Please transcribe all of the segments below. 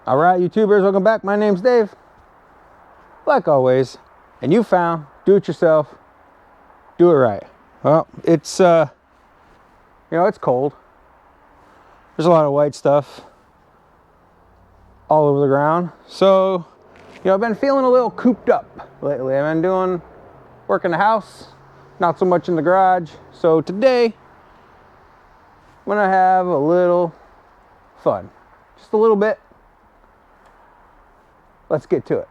All right, YouTubers, welcome back. My name's Dave, like always, and you found do-it-yourself, do it right. Well, it's it's cold. There's a lot of white stuff all over the ground. So, I've been feeling a little cooped up lately. I've been doing work in the house, not so much in the garage. So today, I'm gonna have a little fun, just a little bit. Let's get to it.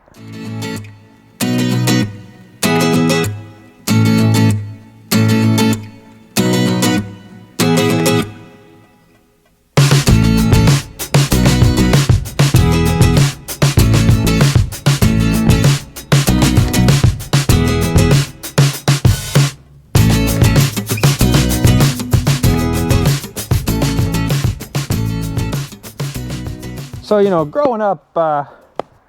So, growing up,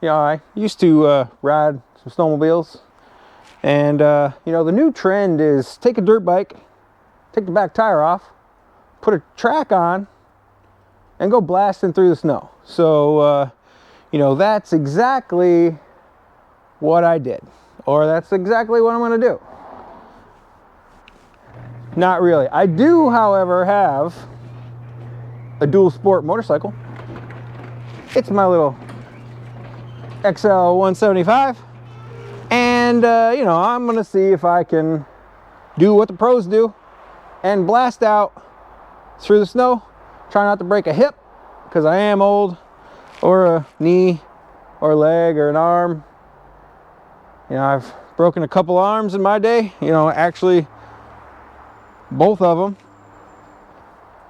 I used to ride some snowmobiles, and the new trend is take a dirt bike, take the back tire off, put a track on, and go blasting through the snow. So that's exactly what I did, or that's exactly what I'm going to do. Not really. I do, however, have a dual sport motorcycle. It's my little XL175, and I'm gonna see if I can do what the pros do and blast out through the snow. Try not to break a hip, because I am old, or a knee or leg or an arm. I've broken a couple arms in my day, actually both of them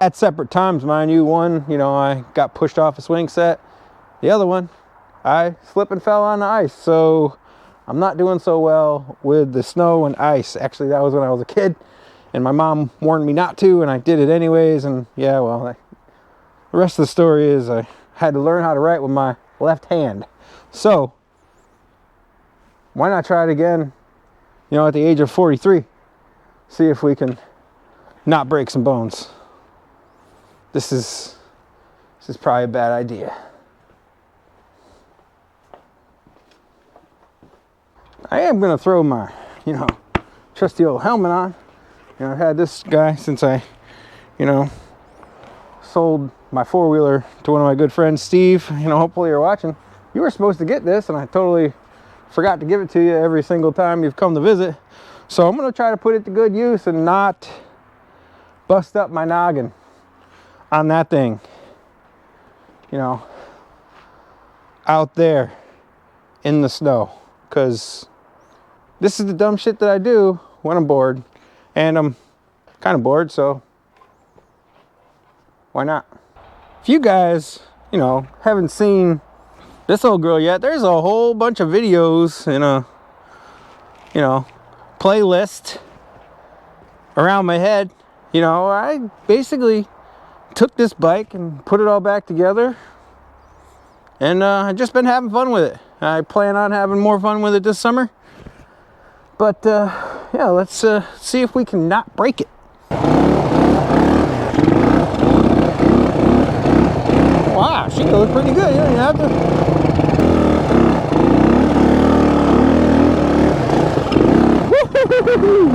at separate times, mind you. One, I got pushed off a swing set. The other one, I slipped and fell on the ice. So I'm not doing so well with the snow and ice. Actually, that was when I was a kid, and my mom warned me not to, and I did it anyways. And yeah, well, the rest of the story is I had to learn how to write with my left hand. So why not try it again, at the age of 43? See if we can not break some bones. This is probably a bad idea. I am going to throw my, trusty old helmet on. I've had this guy since I, sold my four-wheeler to one of my good friends, Steve. Hopefully you're watching. You were supposed to get this, and I totally forgot to give it to you every single time you've come to visit. So I'm going to try to put it to good use and not bust up my noggin on that thing. Out there in the snow. Because this is the dumb shit that I do when I'm bored, and I'm kind of bored, so why not? If you guys, haven't seen this old girl yet, there's a whole bunch of videos in a, playlist around my head. I basically took this bike and put it all back together, and I've just been having fun with it. I plan on having more fun with it this summer. But, yeah, let's see if we can not break it. Wow, she goes pretty good. You don't even have to... Woo-hoo-hoo-hoo-hoo!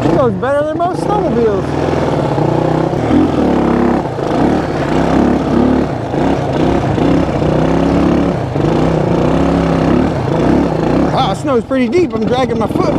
She goes better than most snowmobiles. Wow, snow's pretty deep. I'm dragging my foot.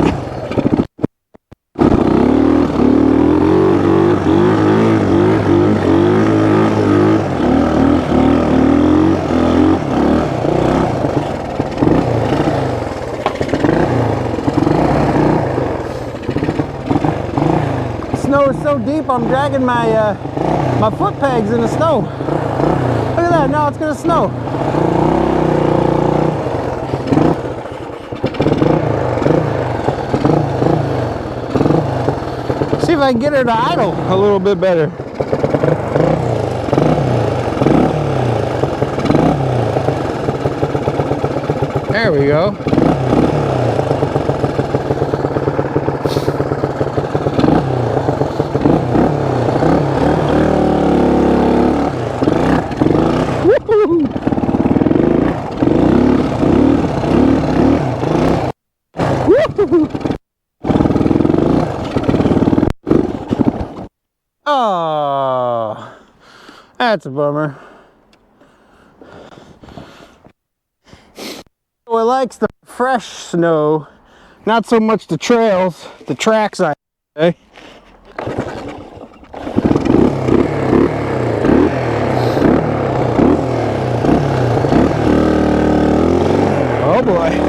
Snow is so deep, I'm dragging my my foot pegs in the snow. Look at that, now it's gonna snow. See if I can get her to idle a little bit better. There we go. That's a bummer. So it likes the fresh snow, not so much the trails, the tracks, I say. Oh boy.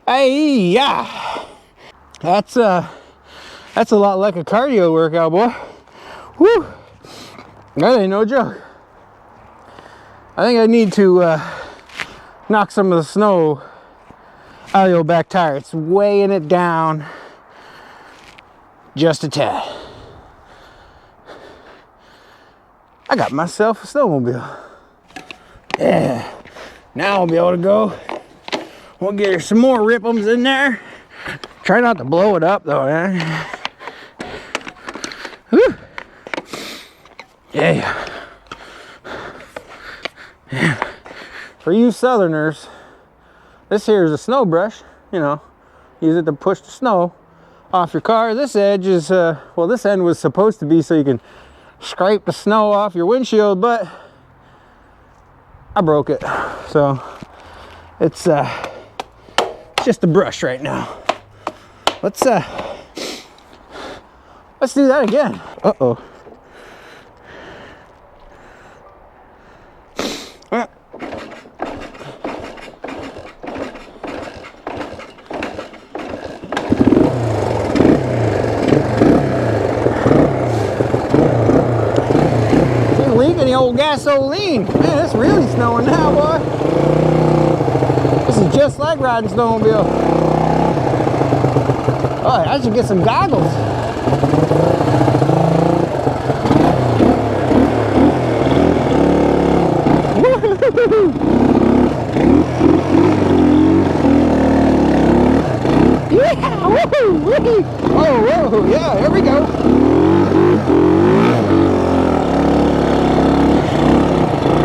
Hey, yeah. That's a lot like a cardio workout, boy. Woo. That ain't no joke. I think I need to knock some of the snow out of the old back tire. It's weighing it down just a tad. I got myself a snowmobile. Yeah. Now I'll be able to go. We'll get her some more rip'ems in there. Try not to blow it up though, man. Whew. Yeah. Yeah. For you southerners, this here is a snow brush. You know, use it to push the snow off your car. This edge is, well, this end was supposed to be so you can scrape the snow off your windshield, but I broke it. So it's just a brush right now. Let's do that again. Uh-oh. Leaking the old gasoline. Man, it's really snowing now, boy. This is just like riding snowmobile. Oh, I should get some goggles. Yeah, woohoo, woohoo. Oh, whoa, yeah, here we go.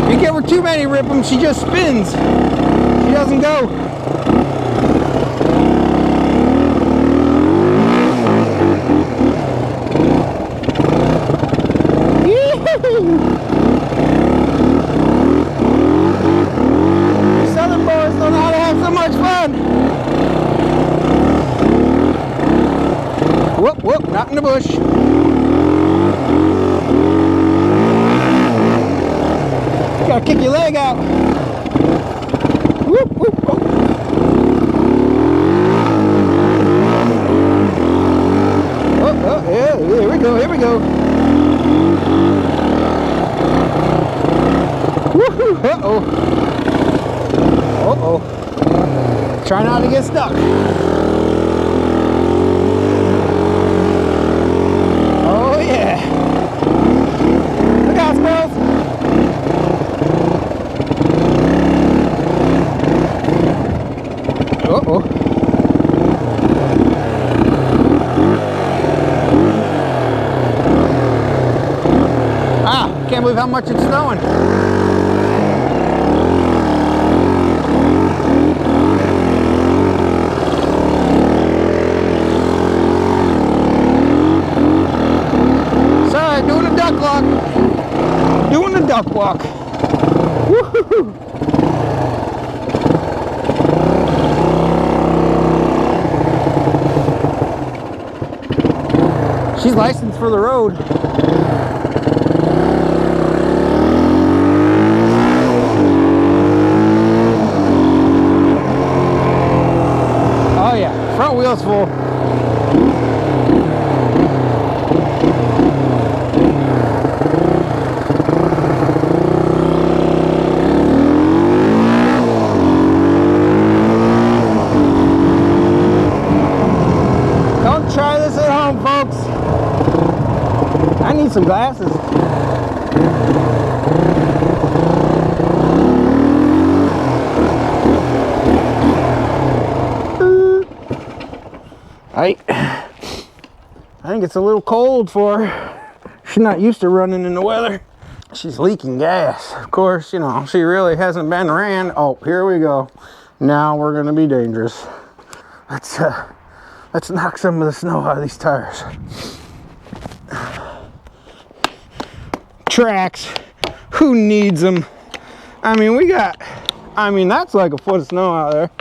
You give her too many rip'ems, she just spins. She doesn't go. Southern boys don't know how to have so much fun. Whoop, whoop, not in the bush. You gotta kick your leg out. Whoop, whoop, whoop. Oh, yeah, here we go, here we go. Woohoo, uh-oh. Uh-oh. Try not to get stuck. Oh, yeah. Look out, squirrels. Uh-oh. Ah, can't believe how much it's snowing. Sorry, doing a duck walk. Doing a duck walk. Woohoo! She's licensed for the road. Oh yeah, front wheel's full. Don't try this at home, folks. I need some glasses. I think it's a little cold for her. She's not used to running in the weather. She's leaking gas. Of course, you know, she really hasn't been ran. Oh, here we go. Now we're gonna be dangerous. Let's knock some of the snow out of these tires. Tracks, who needs them? I mean, that's like a foot of snow out there.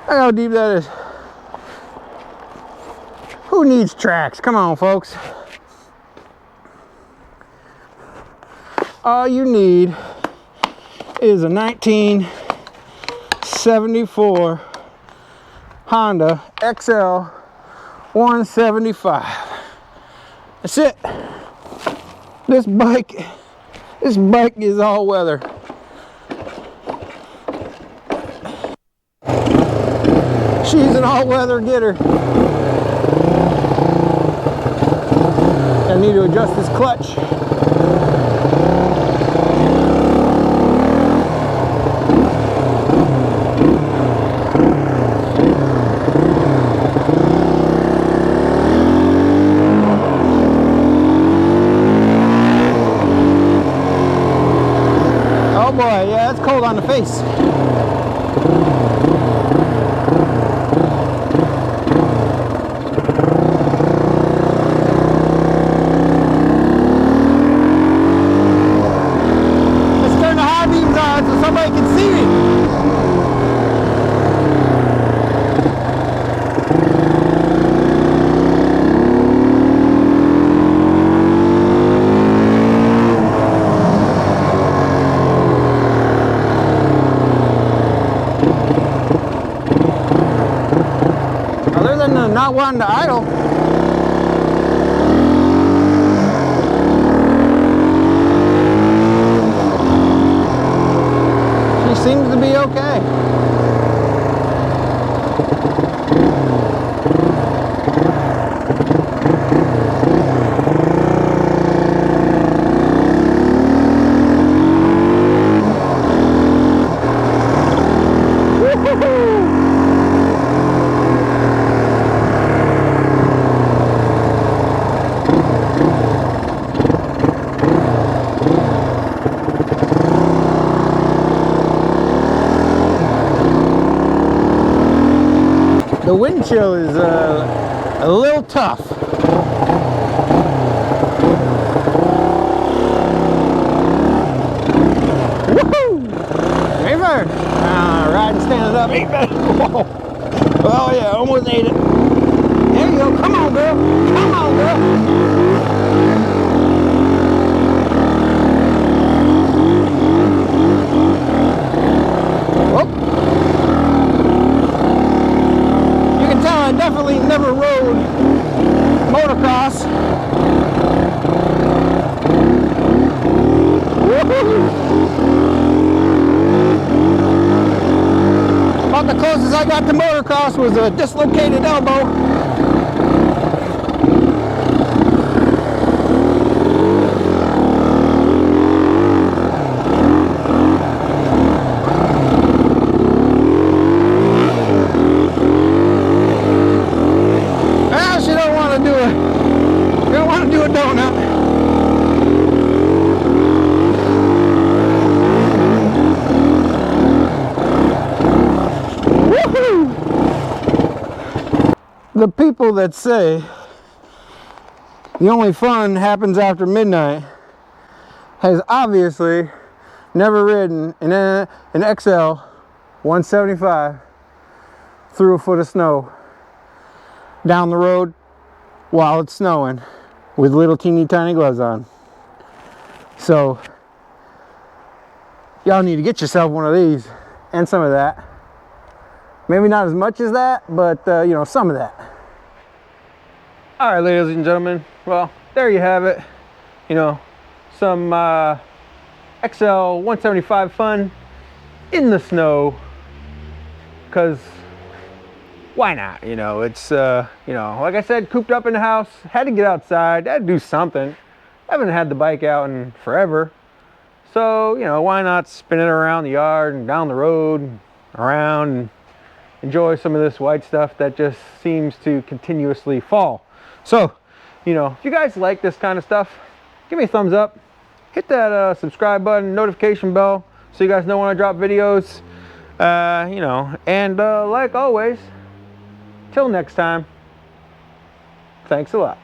Look how deep that is. Who needs tracks? Come on, folks. All you need is a 1974 Honda XL175. That's it. This bike is all weather. She's an all-weather getter. I need to adjust this clutch. Oh boy, yeah, it's cold on the face. Somebody can see me. Other than not wanting to idle. Seems to be okay. The wind chill is a little tough. Woohoo! Ain't better. Riding standing up ain't better. Whoa. Oh yeah, almost ate it. There you go. Come on, girl. Come on, girl. Whoop. I definitely never rode motocross. About the closest I got to motocross was a dislocated elbow. The people that say the only fun happens after midnight has obviously never ridden an XL175 through a foot of snow. down the road while it's snowing with little teeny tiny gloves on. So y'all need to get yourself one of these and some of that. Maybe not as much as that, but you know, some of that. All right, ladies and gentlemen, well, there you have it. You know, some XL175 fun in the snow, because why not? You know, it's you know, like I said, cooped up in the house, had to get outside, had to do something. Haven't had the bike out in forever, so you know, why not spin it around the yard and down the road and around and enjoy some of this white stuff that just seems to continuously fall. So you know, if you guys like this kind of stuff, give me a thumbs up, hit that subscribe button, notification bell, so you guys know when I drop videos. You know, and like always, till next time, thanks a lot.